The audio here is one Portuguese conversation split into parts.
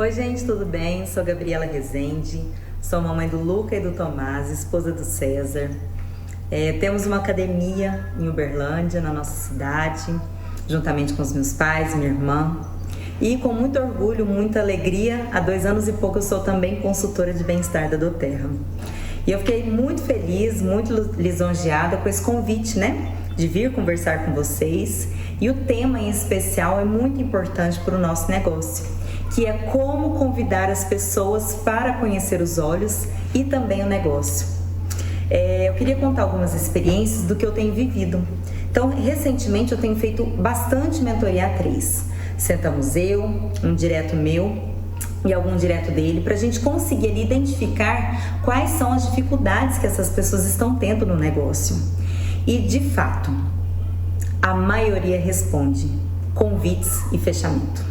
Oi gente, tudo bem? Sou Gabriela Rezende, sou mamãe do Luca e do Tomás, esposa do César. Temos uma academia em Uberlândia, na nossa cidade, juntamente com os meus pais, minha irmã. E com muito orgulho, muita alegria, há 2 anos e pouco eu sou também consultora de bem-estar da doTERRA. E eu fiquei muito feliz, muito lisonjeada com esse convite, né? De vir conversar com vocês. E o tema em especial é muito importante para o nosso negócio, que é como convidar as pessoas para conhecer os olhos e também o negócio. Eu queria contar algumas experiências do que eu tenho vivido. Então, recentemente eu tenho feito bastante mentoria A3. Sentamos eu, um direto meu e algum direto dele, para a gente conseguir ali identificar quais são as dificuldades que essas pessoas estão tendo no negócio. E de fato, a maioria responde convites e fechamento.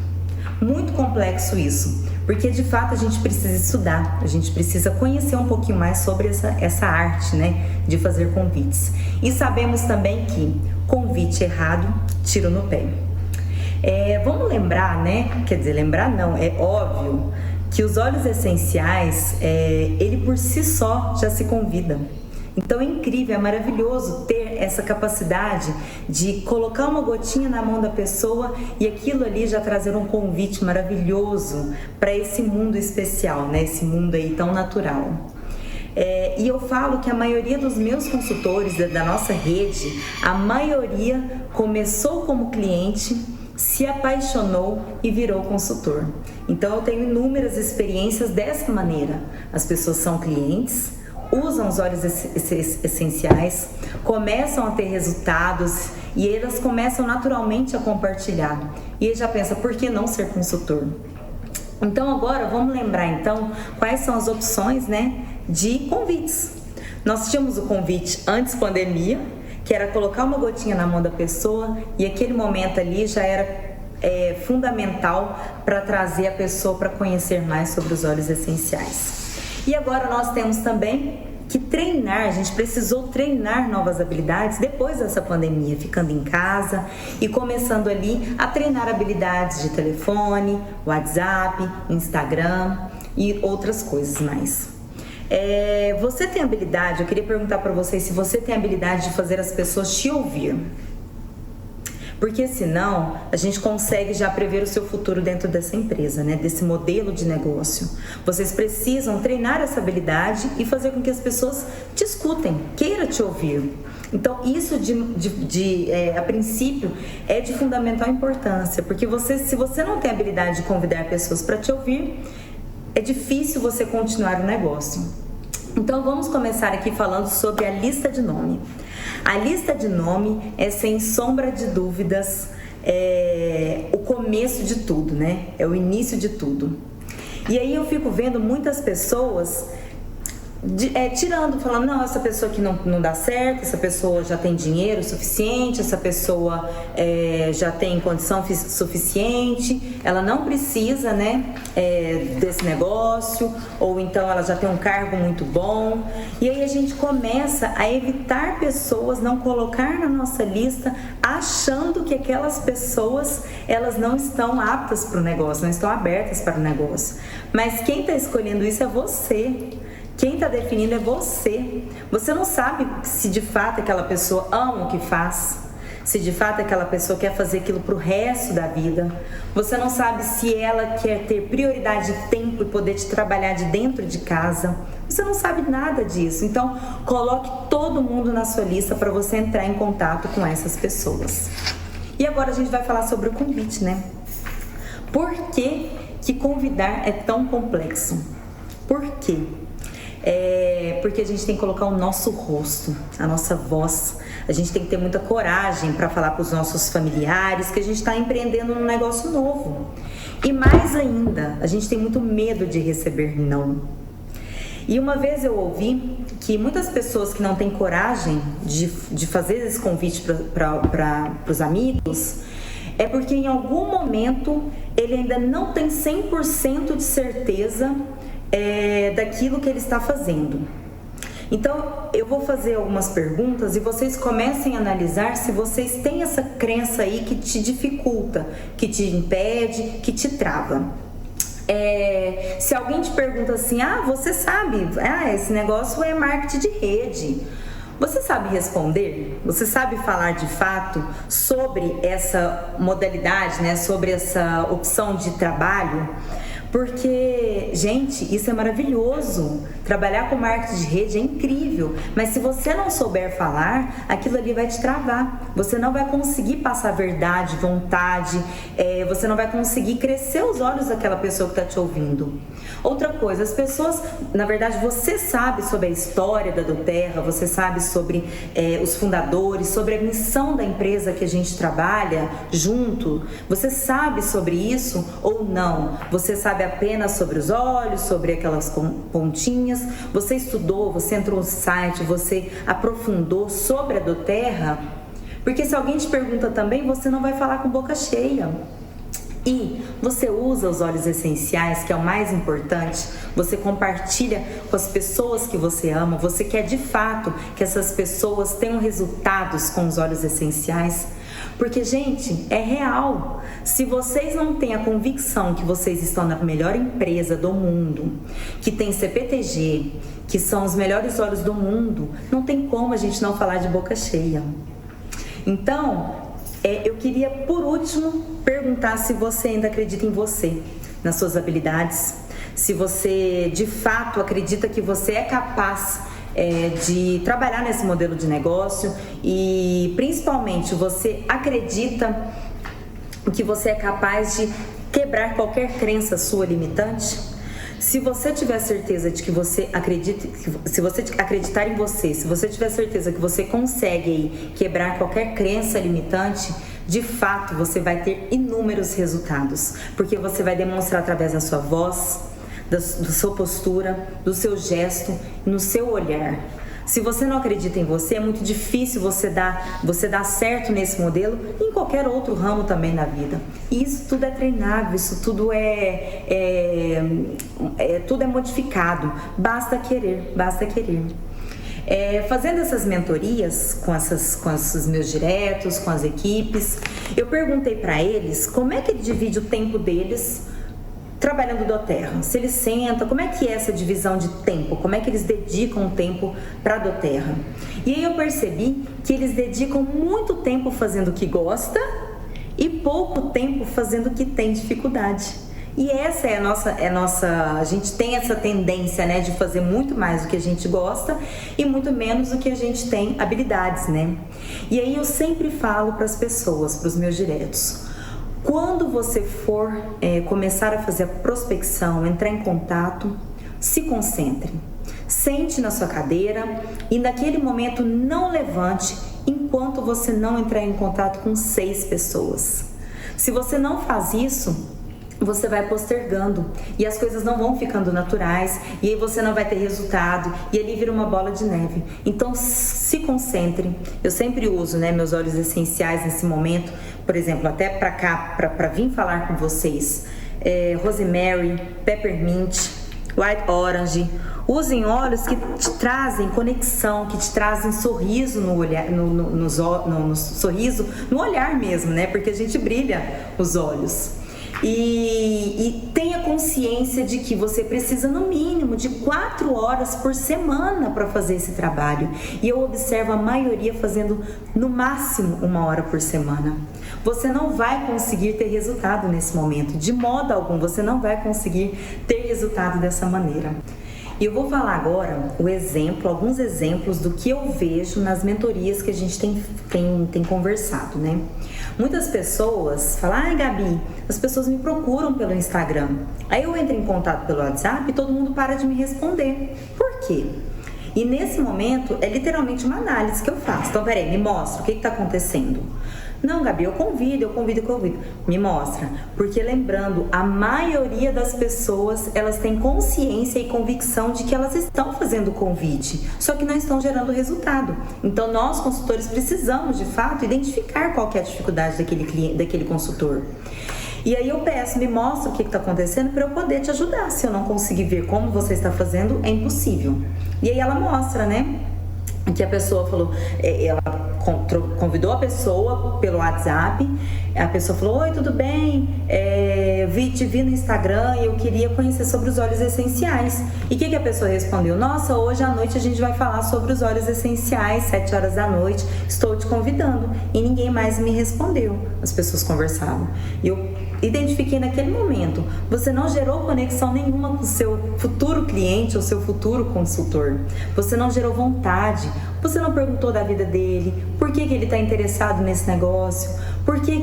Muito complexo isso, porque de fato a gente precisa estudar, a gente precisa conhecer um pouquinho mais sobre essa arte, né, de fazer convites. E sabemos também que convite errado, tiro no pé. Vamos lembrar, né, quer dizer, lembrar não, é óbvio que os óleos essenciais, ele por si só já se convida. Então é incrível, é maravilhoso ter essa capacidade de colocar uma gotinha na mão da pessoa e aquilo ali já trazer um convite maravilhoso para esse mundo especial, né? Esse mundo aí tão natural. E eu falo que a maioria dos meus consultores da nossa rede, a maioria começou como cliente, se apaixonou e virou consultor. Então eu tenho inúmeras experiências dessa maneira. As pessoas são clientes, usam os óleos essenciais, começam a ter resultados e elas começam naturalmente a compartilhar. E ele já pensa, por que não ser consultor? Então agora vamos lembrar então quais são as opções, né, de convites. Nós tínhamos o convite antes pandemia, que era colocar uma gotinha na mão da pessoa e aquele momento ali já era fundamental para trazer a pessoa para conhecer mais sobre os óleos essenciais. E agora nós temos também que treinar, a gente precisou treinar novas habilidades depois dessa pandemia, ficando em casa e começando ali a treinar habilidades de telefone, WhatsApp, Instagram e outras coisas mais. Você tem habilidade, eu queria perguntar para vocês se você tem habilidade de fazer as pessoas te ouvir. Porque senão a gente consegue já prever o seu futuro dentro dessa empresa, né? Desse modelo de negócio. Vocês precisam treinar essa habilidade e fazer com que as pessoas te escutem, queiram te ouvir. Então isso a princípio é de fundamental importância, porque se você não tem habilidade de convidar pessoas para te ouvir, é difícil você continuar o negócio. Então vamos começar aqui falando sobre a lista de nome. A lista de nome é, sem sombra de dúvidas, o começo de tudo, né? É o início de tudo. E aí eu fico vendo muitas pessoas falando, não, essa pessoa aqui não dá certo, essa pessoa já tem dinheiro suficiente, essa pessoa já tem condição suficiente, ela não precisa, né, desse negócio, ou então ela já tem um cargo muito bom. E aí a gente começa a evitar pessoas, não colocar na nossa lista, achando que aquelas pessoas, elas não estão aptas para o negócio, não estão abertas para o negócio. Mas quem está escolhendo isso é você. Quem está definindo é você. Você não sabe se de fato aquela pessoa ama o que faz, se de fato aquela pessoa quer fazer aquilo para o resto da vida. Você não sabe se ela quer ter prioridade de tempo e poder te trabalhar de dentro de casa. Você não sabe nada disso. Então, coloque todo mundo na sua lista para você entrar em contato com essas pessoas. E agora a gente vai falar sobre o convite, né? Por que convidar é tão complexo? Por quê? Porque a gente tem que colocar o nosso rosto, a nossa voz. A gente tem que ter muita coragem para falar para os nossos familiares que a gente está empreendendo num negócio novo. E mais ainda, a gente tem muito medo de receber não. E uma vez eu ouvi que muitas pessoas que não têm coragem de fazer esse convite para os amigos é porque em algum momento ele ainda não tem 100% de certeza daquilo que ele está fazendo. Então eu vou fazer algumas perguntas e vocês comecem a analisar se vocês têm essa crença aí que te dificulta, que te impede, que te trava. Se alguém te pergunta assim, você sabe, esse negócio é marketing de rede. Você sabe responder? Você sabe falar de fato sobre essa modalidade, né? Sobre essa opção de trabalho? Porque, gente, isso é maravilhoso. Trabalhar com marketing de rede é incrível. Mas se você não souber falar, aquilo ali vai te travar. Você não vai conseguir passar verdade, vontade. Você não vai conseguir crescer os olhos daquela pessoa que está te ouvindo. Outra coisa, as pessoas... Na verdade, você sabe sobre a história da doTERRA, você sabe sobre os fundadores, sobre a missão da empresa que a gente trabalha junto. Você sabe sobre isso ou não? Você sabe apenas sobre os olhos, sobre aquelas pontinhas? Você estudou, você entrou no site, você aprofundou sobre a doTERRA? Porque se alguém te pergunta também, você não vai falar com boca cheia. E você usa os óleos essenciais, que é o mais importante, você compartilha com as pessoas que você ama, você quer de fato que essas pessoas tenham resultados com os óleos essenciais. Porque, gente, é real. Se vocês não têm a convicção que vocês estão na melhor empresa do mundo, que tem CPTG, que são os melhores óleos do mundo, não tem como a gente não falar de boca cheia. Então, eu queria, por último, perguntar se você ainda acredita em você, nas suas habilidades, se você, de fato, acredita que você é capaz de trabalhar nesse modelo de negócio e, principalmente, você acredita que você é capaz de quebrar qualquer crença sua limitante? Se você tiver certeza de que você acredita, se você acreditar em você, se você tiver certeza que você consegue aí quebrar qualquer crença limitante, de fato você vai ter inúmeros resultados, porque você vai demonstrar através da sua voz, da sua postura, do seu gesto, no seu olhar. Se você não acredita em você, é muito difícil você dar certo nesse modelo e em qualquer outro ramo também na vida. E isso tudo é treinável, isso tudo tudo é modificado. Basta querer, basta querer. Fazendo essas mentorias com esses meus diretos, com as equipes, eu perguntei para eles como é que ele divide o tempo deles trabalhando doTERRA. Se eles sentam, como é que é essa divisão de tempo? Como é que eles dedicam o tempo para a doTERRA? E aí eu percebi que eles dedicam muito tempo fazendo o que gosta e pouco tempo fazendo o que tem dificuldade. E essa é a nossa, a gente tem essa tendência, né, de fazer muito mais do que a gente gosta e muito menos do que a gente tem habilidades, né? E aí eu sempre falo para as pessoas, para os meus diretos, quando você for começar a fazer a prospecção, entrar em contato, se concentre. Sente na sua cadeira e naquele momento não levante enquanto você não entrar em contato com 6 pessoas. Se você não faz isso, você vai postergando e as coisas não vão ficando naturais e aí você não vai ter resultado e ali vira uma bola de neve. Então se concentre. Eu sempre uso, né, meus óleos essenciais nesse momento, por exemplo, até para cá, para vir falar com vocês, Rosemary, Peppermint, White Orange. Usem óleos que te trazem conexão, que te trazem sorriso no olhar, no sorriso, no olhar mesmo, né? Porque a gente brilha os olhos. E tenha consciência de que você precisa no mínimo de 4 horas por semana para fazer esse trabalho. E eu observo a maioria fazendo no máximo 1 hora por semana. Você não vai conseguir ter resultado nesse momento, de modo algum, você não vai conseguir ter resultado dessa maneira. E eu vou falar agora alguns exemplos do que eu vejo nas mentorias que a gente tem conversado, né? Muitas pessoas falam, Gabi, as pessoas me procuram pelo Instagram. Aí eu entro em contato pelo WhatsApp e todo mundo para de me responder. Por quê? E nesse momento é literalmente uma análise que eu faço. Então, peraí, me mostra o que está acontecendo. Não, Gabi, eu convido. Me mostra. Porque lembrando, a maioria das pessoas, elas têm consciência e convicção de que elas estão fazendo o convite, só que não estão gerando resultado. Então, nós, consultores, precisamos, de fato, identificar qual que é a dificuldade daquele consultor. E aí eu peço, me mostra o que está acontecendo para eu poder te ajudar. Se eu não conseguir ver como você está fazendo, é impossível. E aí ela mostra, né? Que a pessoa falou, ela convidou a pessoa pelo WhatsApp, a pessoa falou: oi, tudo bem? Te vi no Instagram e eu queria conhecer sobre os óleos essenciais. E o que a pessoa respondeu? Nossa, hoje à noite a gente vai falar sobre os óleos essenciais, 7 horas da noite, estou te convidando. E ninguém mais me respondeu. As pessoas conversavam. E eu identifiquei naquele momento, você não gerou conexão nenhuma com o seu futuro cliente ou seu futuro consultor. Você não gerou vontade, você não perguntou da vida dele, por que ele está interessado nesse negócio, por que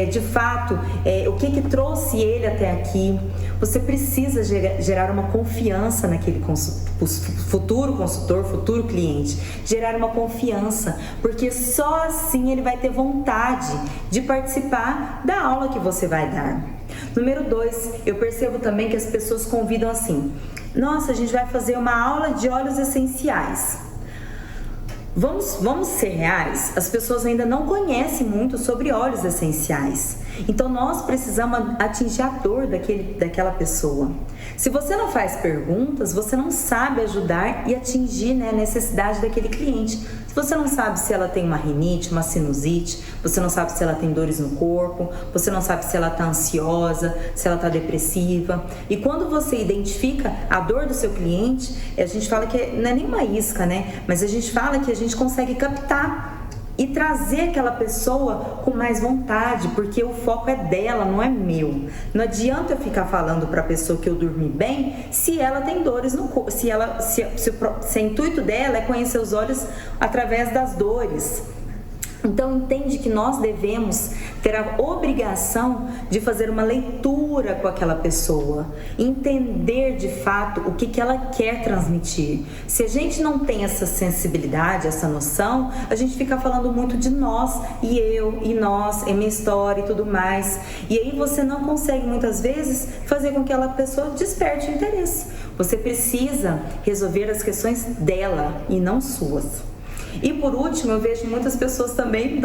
de fato, o que trouxe ele até aqui. Você precisa gerar uma confiança naquele futuro consultor, futuro cliente, gerar uma confiança, porque só assim ele vai ter vontade de participar da aula que você vai dar. Número 2, eu percebo também que as pessoas convidam assim: nossa, a gente vai fazer uma aula de óleos essenciais. Vamos ser reais, as pessoas ainda não conhecem muito sobre óleos essenciais. Então nós precisamos atingir a dor daquela pessoa. Se você não faz perguntas, você não sabe ajudar e atingir, né, a necessidade daquele cliente. Se você não sabe se ela tem uma rinite, uma sinusite, você não sabe se ela tem dores no corpo, você não sabe se ela está ansiosa, se ela está depressiva. E quando você identifica a dor do seu cliente, a gente fala que não é nem uma isca, né? Mas a gente fala que a gente consegue captar e trazer aquela pessoa com mais vontade, porque o foco é dela, não é meu. Não adianta eu ficar falando para a pessoa que eu dormi bem se ela tem dores no corpo, se o intuito dela é conhecer os olhos através das dores. Então entende que nós devemos ter a obrigação de fazer uma leitura com aquela pessoa, entender de fato o que ela quer transmitir. Se a gente não tem essa sensibilidade, essa noção, a gente fica falando muito de nós, e eu, e nós, e minha história e tudo mais. E aí você não consegue muitas vezes fazer com que aquela pessoa desperte o interesse. Você precisa resolver as questões dela e não suas. E por último, eu vejo muitas pessoas também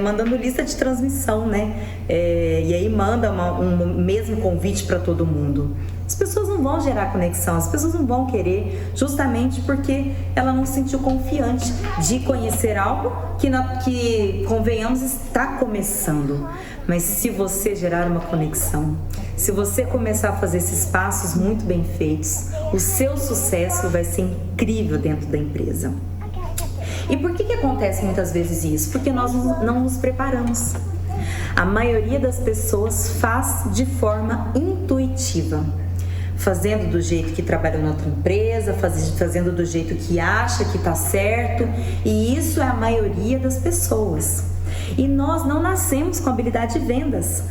mandando lista de transmissão, né? E aí manda um mesmo convite para todo mundo. As pessoas não vão gerar conexão, as pessoas não vão querer, justamente porque ela não se sentiu confiante de conhecer algo que convenhamos, está começando. Mas se você gerar uma conexão, se você começar a fazer esses passos muito bem feitos, o seu sucesso vai ser incrível dentro da empresa. E por que acontece muitas vezes isso? Porque nós não nos preparamos. A maioria das pessoas faz de forma intuitiva, fazendo do jeito que trabalhou na outra empresa, fazendo do jeito que acha que está certo, e isso é a maioria das pessoas. E nós não nascemos com habilidade de vendas.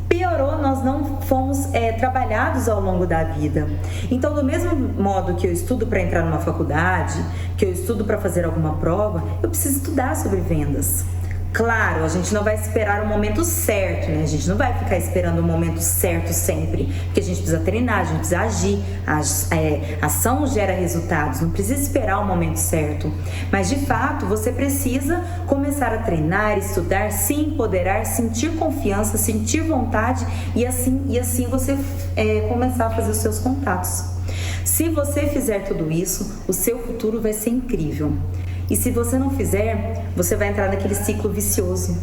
Piorou, nós não fomos trabalhados ao longo da vida. Então, do mesmo modo que eu estudo para entrar numa faculdade, que eu estudo para fazer alguma prova, eu preciso estudar sobre vendas. Claro, a gente não vai esperar o momento certo, né? A gente não vai ficar esperando o momento certo sempre, porque a gente precisa treinar, a gente precisa agir, a ação gera resultados, não precisa esperar o momento certo. Mas de fato, você precisa começar a treinar, estudar, se empoderar, sentir confiança, sentir vontade e assim você começar a fazer os seus contatos. Se você fizer tudo isso, o seu futuro vai ser incrível. E se você não fizer, você vai entrar naquele ciclo vicioso.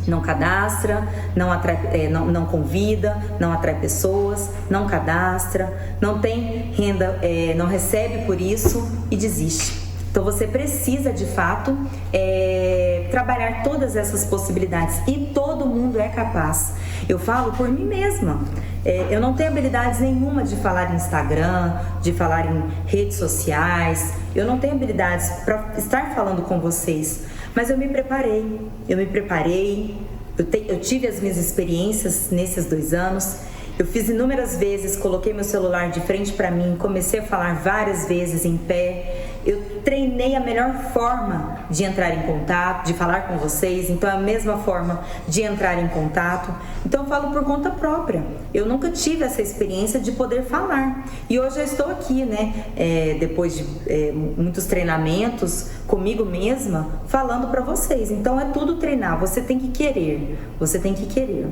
Não cadastra, não atrai, não convida, não atrai pessoas, não cadastra, não tem renda, não recebe por isso e desiste. Então você precisa de fato trabalhar todas essas possibilidades, e todo mundo é capaz. Eu falo por mim mesma. Eu não tenho habilidades nenhuma de falar em Instagram, de falar em redes sociais. Eu não tenho habilidades para estar falando com vocês, mas eu me preparei. Eu tive as minhas experiências nesses 2 anos. Eu fiz inúmeras vezes, coloquei meu celular de frente para mim, comecei a falar várias vezes em pé. Eu treinei a melhor forma de entrar em contato, de falar com vocês, então é a mesma forma de entrar em contato. Então eu falo por conta própria. Eu nunca tive essa experiência de poder falar. E hoje eu estou aqui, né, depois de muitos treinamentos comigo mesma, falando para vocês. Então é tudo treinar, você tem que querer, você tem que querer.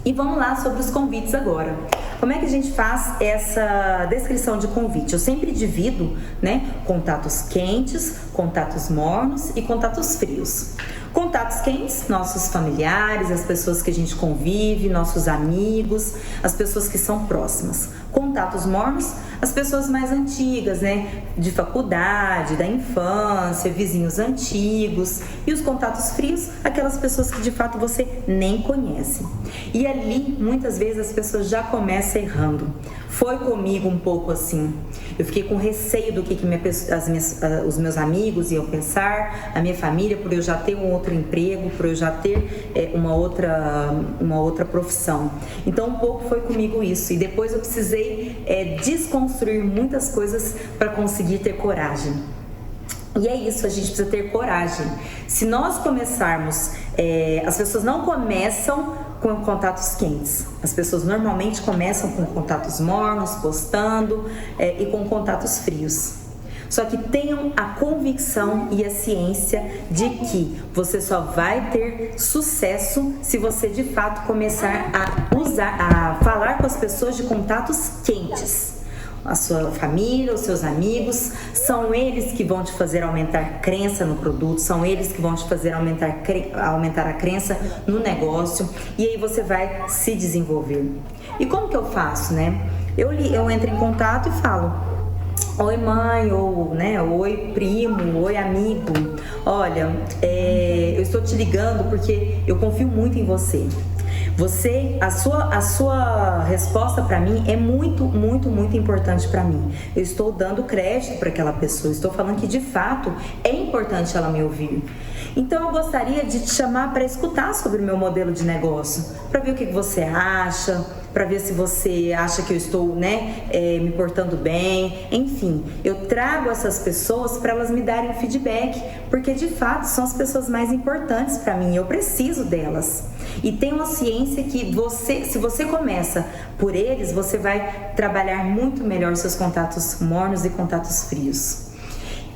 E vamos lá sobre os convites agora. Como é que a gente faz essa descrição de convite? Eu sempre divido, né, contatos quentes, contatos mornos e contatos frios. Contatos quentes, nossos familiares, as pessoas que a gente convive, nossos amigos, as pessoas que são próximas. Contatos mornos, as pessoas mais antigas, né? De faculdade, da infância, vizinhos antigos. E os contatos frios, aquelas pessoas que de fato você nem conhece. E ali, muitas vezes, as pessoas já começam errando. Foi comigo um pouco assim. Eu fiquei com receio do que os meus amigos iam pensar, a minha família, por eu já ter um outro emprego, por eu já ter uma outra profissão. Então, um pouco foi comigo isso. E depois eu precisei desconstruir muitas coisas para conseguir ter coragem. E é isso, a gente precisa ter coragem. Se nós começarmos, as pessoas não começam com contatos quentes. As pessoas normalmente começam com contatos mornos, postando, e com contatos frios. Só que tenham a convicção e a ciência de que você só vai ter sucesso se você de fato começar a falar com as pessoas de contatos quentes. A sua família, os seus amigos, são eles que vão te fazer aumentar crença no produto, são eles que vão te fazer aumentar a crença no negócio, e aí você vai se desenvolver. E como que eu faço, né? Eu entro em contato e falo: oi mãe, ou né, oi primo, oi amigo, olha, eu estou te ligando porque eu confio muito em você. A sua resposta para mim é muito, muito, muito importante para mim. Eu estou dando crédito para aquela pessoa, estou falando que de fato é importante ela me ouvir. Então eu gostaria de te chamar para escutar sobre o meu modelo de negócio, para ver o que você acha, para ver se você acha que eu estou, me portando bem. Enfim, eu trago essas pessoas para elas me darem feedback, porque de fato são as pessoas mais importantes para mim, eu preciso delas. E tenho a ciência que se você começa por eles, você vai trabalhar muito melhor seus contatos mornos e contatos frios.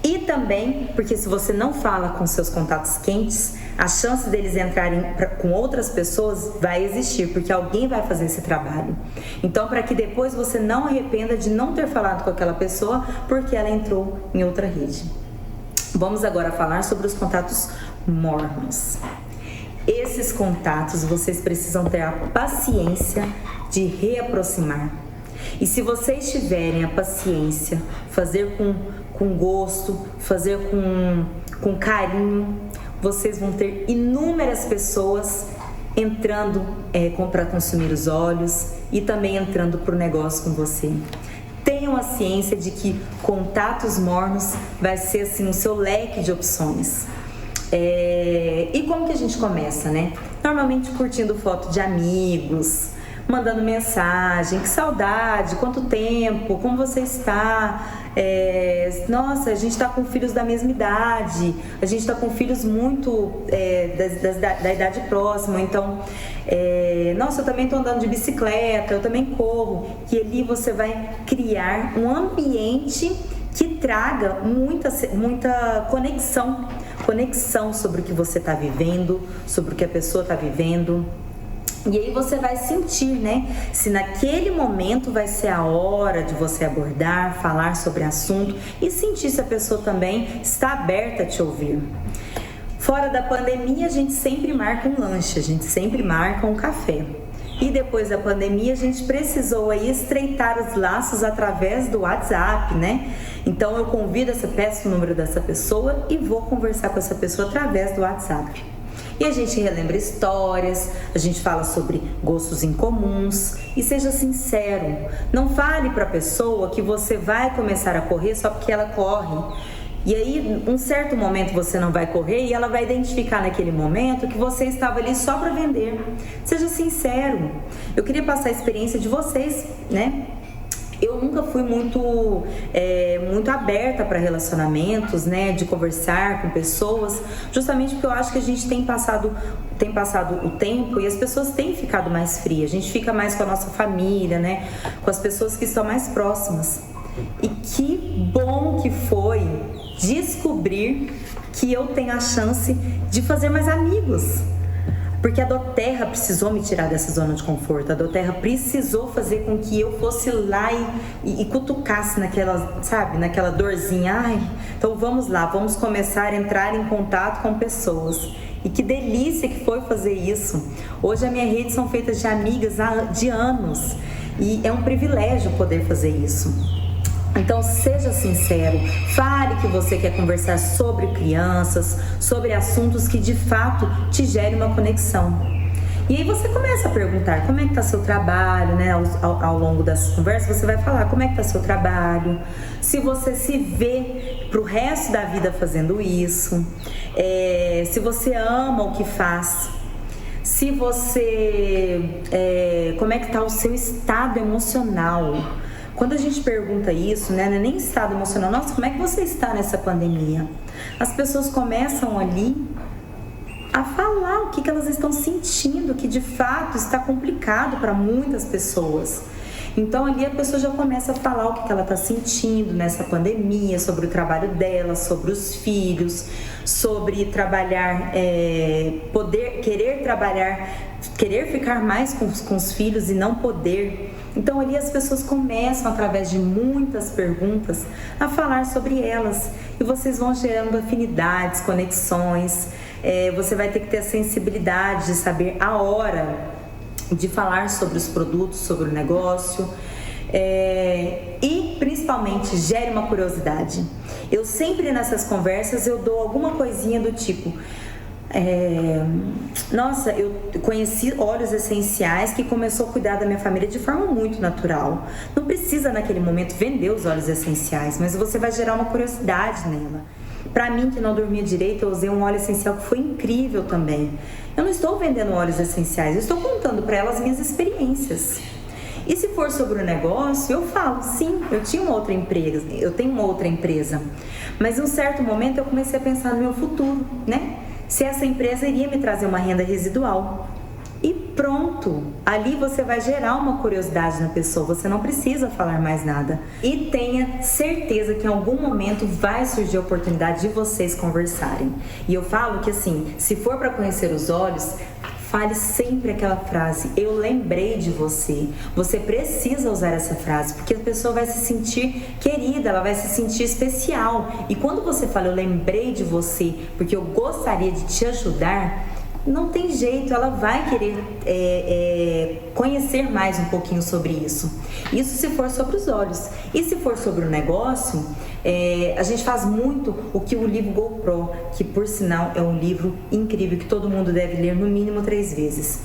E também, porque se você não fala com seus contatos quentes, a chance deles entrarem com outras pessoas vai existir, porque alguém vai fazer esse trabalho. Então, para que depois você não arrependa de não ter falado com aquela pessoa, porque ela entrou em outra rede. Vamos agora falar sobre os contatos mornos. Esses contatos vocês precisam ter a paciência de reaproximar. E se vocês tiverem a paciência, fazer com gosto, fazer com carinho, vocês vão ter inúmeras pessoas entrando para consumir os olhos e também entrando para o negócio com você. Tenham a ciência de que contatos mornos vai ser assim o seu leque de opções. E como que a gente começa, né? Normalmente curtindo foto de amigos, mandando mensagem: que saudade, quanto tempo, como você está? Nossa, a gente está com filhos da mesma idade, a gente está com filhos muito da idade próxima, então, nossa, eu também estou andando de bicicleta, eu também corro. E ali você vai criar um ambiente que traga muita conexão sobre o que você está vivendo, sobre o que a pessoa está vivendo. E aí você vai sentir, né? Se naquele momento vai ser a hora de você abordar, falar sobre assunto e sentir se a pessoa também está aberta a te ouvir. Fora da pandemia, a gente sempre marca um lanche, a gente sempre marca um café. E depois da pandemia, a gente precisou aí estreitar os laços através do WhatsApp, né? Então eu peço o número dessa pessoa e vou conversar com essa pessoa através do WhatsApp. E a gente relembra histórias, a gente fala sobre gostos incomuns e seja sincero. Não fale para a pessoa que você vai começar a correr só porque ela corre. E aí, um certo momento você não vai correr e ela vai identificar naquele momento que você estava ali só para vender. Seja sincero. Eu queria passar a experiência de vocês, né? Eu nunca fui muito aberta para relacionamentos, né, de conversar com pessoas, justamente porque eu acho que a gente tem passado o tempo e as pessoas têm ficado mais frias. A gente fica mais com a nossa família, né, com as pessoas que estão mais próximas. E que bom que foi descobrir que eu tenho a chance de fazer mais amigos. Porque a doTERRA precisou me tirar dessa zona de conforto. A doTERRA precisou fazer com que eu fosse lá e cutucasse naquela, sabe, naquela dorzinha. Ai, então vamos lá, vamos começar a entrar em contato com pessoas. E que delícia que foi fazer isso. Hoje a minha rede são feitas de amigas de anos. E é um privilégio poder fazer isso. Então seja sincero, fale que você quer conversar sobre crianças, sobre assuntos que de fato te gerem uma conexão. E aí você começa a perguntar como é que está seu trabalho, né? Ao longo dessas conversas você vai falar como é que está seu trabalho, se você se vê pro resto da vida fazendo isso, se você ama o que faz, se você, como é que está o seu estado emocional. Quando a gente pergunta isso, né, não é nem estado emocional, nossa, como é que você está nessa pandemia? As pessoas começam ali a falar o que elas estão sentindo, que de fato está complicado para muitas pessoas. Então ali a pessoa já começa a falar o que ela está sentindo nessa pandemia, sobre o trabalho dela, sobre os filhos, sobre trabalhar, querer trabalhar, querer ficar mais com os filhos e não poder. Então ali as pessoas começam, através de muitas perguntas, a falar sobre elas. E vocês vão gerando afinidades, conexões. Você vai ter que ter a sensibilidade de saber a hora de falar sobre os produtos, sobre o negócio. E principalmente gere uma curiosidade. Eu sempre nessas conversas eu dou alguma coisinha do tipo... nossa, eu conheci óleos essenciais que começou a cuidar da minha família de forma muito natural. Não precisa naquele momento vender os óleos essenciais, mas você vai gerar uma curiosidade nela. Pra mim que não dormia direito, eu usei um óleo essencial que foi incrível também. Eu não estou vendendo óleos essenciais, eu estou contando para ela as minhas experiências. E se for sobre o negócio, eu falo, sim, eu tenho uma outra empresa. Mas em um certo momento eu comecei a pensar no meu futuro, né? Se essa empresa iria me trazer uma renda residual. E pronto, ali você vai gerar uma curiosidade na pessoa, você não precisa falar mais nada. E tenha certeza que em algum momento vai surgir a oportunidade de vocês conversarem. E eu falo que assim, se for para conhecer os olhos, fale sempre aquela frase, eu lembrei de você. Você precisa usar essa frase, porque a pessoa vai se sentir querida, ela vai se sentir especial. E quando você fala, eu lembrei de você, porque eu gostaria de te ajudar, não tem jeito, ela vai querer conhecer mais um pouquinho sobre isso. Isso se for sobre os olhos. E se for sobre o negócio, a gente faz muito o que o livro GoPro, que por sinal é um livro incrível que todo mundo deve ler no mínimo 3 vezes.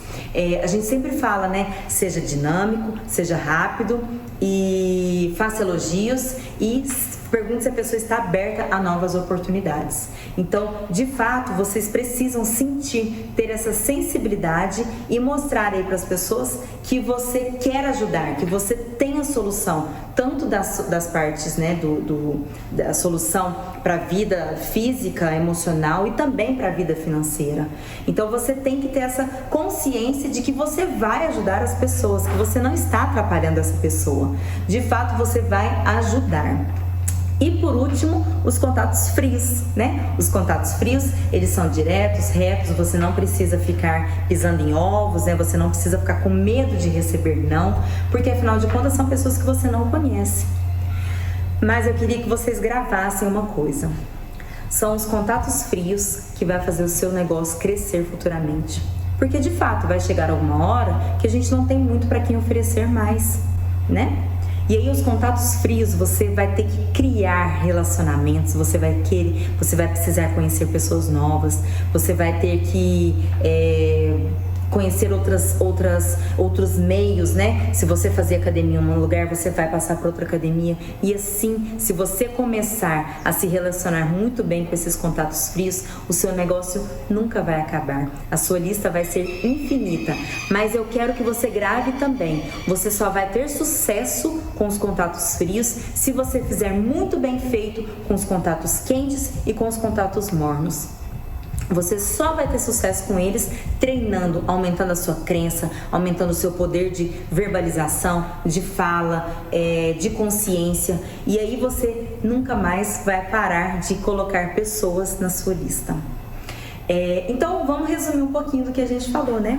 A gente sempre fala, né? Seja dinâmico, seja rápido e faça elogios e pergunte se a pessoa está aberta a novas oportunidades. Então, de fato, vocês precisam sentir, ter essa sensibilidade e mostrar aí para as pessoas que você quer ajudar, que você tem a solução, tanto das partes, né, da solução para a vida física, emocional e também para a vida financeira. Então, você tem que ter essa consciência de que você vai ajudar as pessoas, que você não está atrapalhando essa pessoa. De fato, você vai ajudar. E por último, os contatos frios, né? Os contatos frios, eles são diretos, retos, você não precisa ficar pisando em ovos, né? Você não precisa ficar com medo de receber não, porque afinal de contas são pessoas que você não conhece. Mas eu queria que vocês gravassem uma coisa. São os contatos frios que vai fazer o seu negócio crescer futuramente. Porque de fato vai chegar alguma hora que a gente não tem muito para quem oferecer mais, né? E aí os contatos frios, você vai ter que criar relacionamentos, você vai precisar conhecer pessoas novas, você vai ter que conhecer outros meios, né? Se você fazia academia em um lugar, você vai passar para outra academia. E assim, se você começar a se relacionar muito bem com esses contatos frios, o seu negócio nunca vai acabar. A sua lista vai ser infinita. Mas eu quero que você grave também. Você só vai ter sucesso com os contatos frios se você fizer muito bem feito com os contatos quentes e com os contatos mornos. Você só vai ter sucesso com eles treinando, aumentando a sua crença, aumentando o seu poder de verbalização, de fala, de consciência. E aí você nunca mais vai parar de colocar pessoas na sua lista. Então vamos resumir um pouquinho do que a gente falou, né?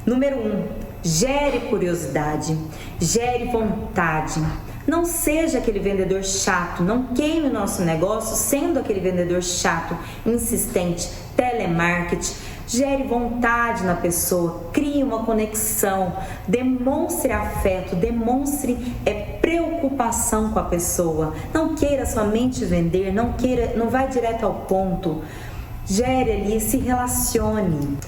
Número 1, gere curiosidade, gere vontade. Não seja aquele vendedor chato, não queime o nosso negócio sendo aquele vendedor chato, insistente, telemarketing. Gere vontade na pessoa, crie uma conexão, demonstre afeto, demonstre preocupação com a pessoa. Não queira somente vender, não vai direto ao ponto. Gere ali, se relacione.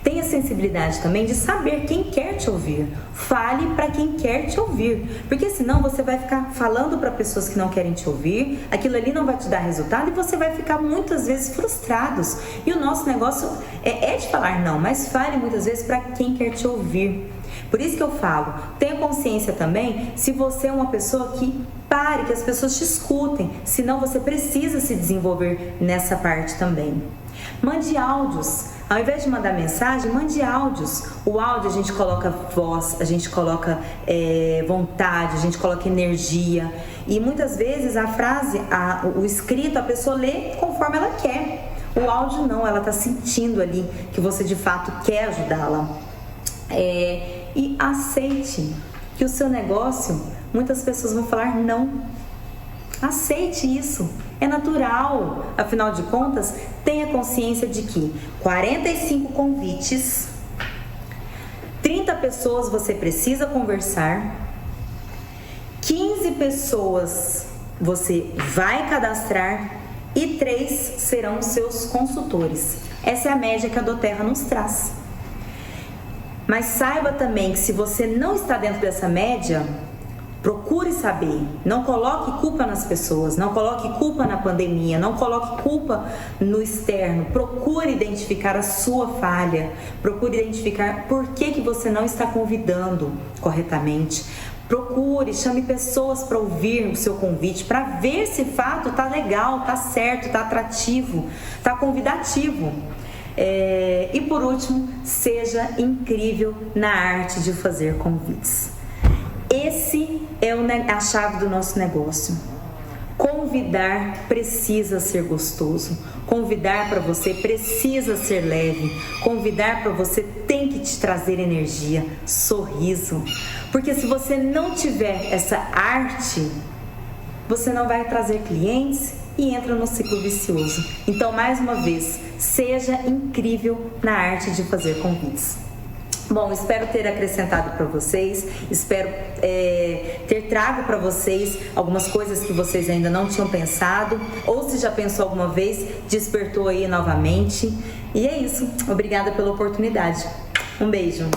Tenha sensibilidade também de saber quem quer te ouvir. Fale para quem quer te ouvir, porque senão você vai ficar falando para pessoas que não querem te ouvir, aquilo ali não vai te dar resultado e você vai ficar muitas vezes frustrado. E o nosso negócio é de falar não, mas fale muitas vezes para quem quer te ouvir. Por isso que eu falo, tenha consciência também se você é uma pessoa que pare, que as pessoas te escutem, senão você precisa se desenvolver nessa parte também. Mande áudios. Ao invés de mandar mensagem, mande áudios. O áudio a gente coloca voz, a gente coloca vontade, a gente coloca energia. E muitas vezes a frase, o escrito, a pessoa lê conforme ela quer. O áudio não, ela está sentindo ali que você de fato quer ajudá-la. E aceite que o seu negócio, muitas pessoas vão falar não. Aceite isso, é natural. Afinal de contas, tenha consciência de que 45 convites, 30 pessoas você precisa conversar, 15 pessoas você vai cadastrar e 3 serão seus consultores. Essa é a média que a doTERRA nos traz. Mas saiba também que se você não está dentro dessa média, procure saber, não coloque culpa nas pessoas, não coloque culpa na pandemia, não coloque culpa no externo. Procure identificar a sua falha, procure identificar por que você não está convidando corretamente. Procure, chame pessoas para ouvir o seu convite, para ver se de fato está legal, está certo, está atrativo, está convidativo. E por último, seja incrível na arte de fazer convites. Esse é a chave do nosso negócio. Convidar precisa ser gostoso. Convidar para você precisa ser leve. Convidar para você tem que te trazer energia, sorriso. Porque se você não tiver essa arte, você não vai trazer clientes e entra no ciclo vicioso. Então, mais uma vez, seja incrível na arte de fazer convites. Bom, espero ter acrescentado para vocês, espero ter trago para vocês algumas coisas que vocês ainda não tinham pensado, ou se já pensou alguma vez, despertou aí novamente. E é isso, obrigada pela oportunidade. Um beijo.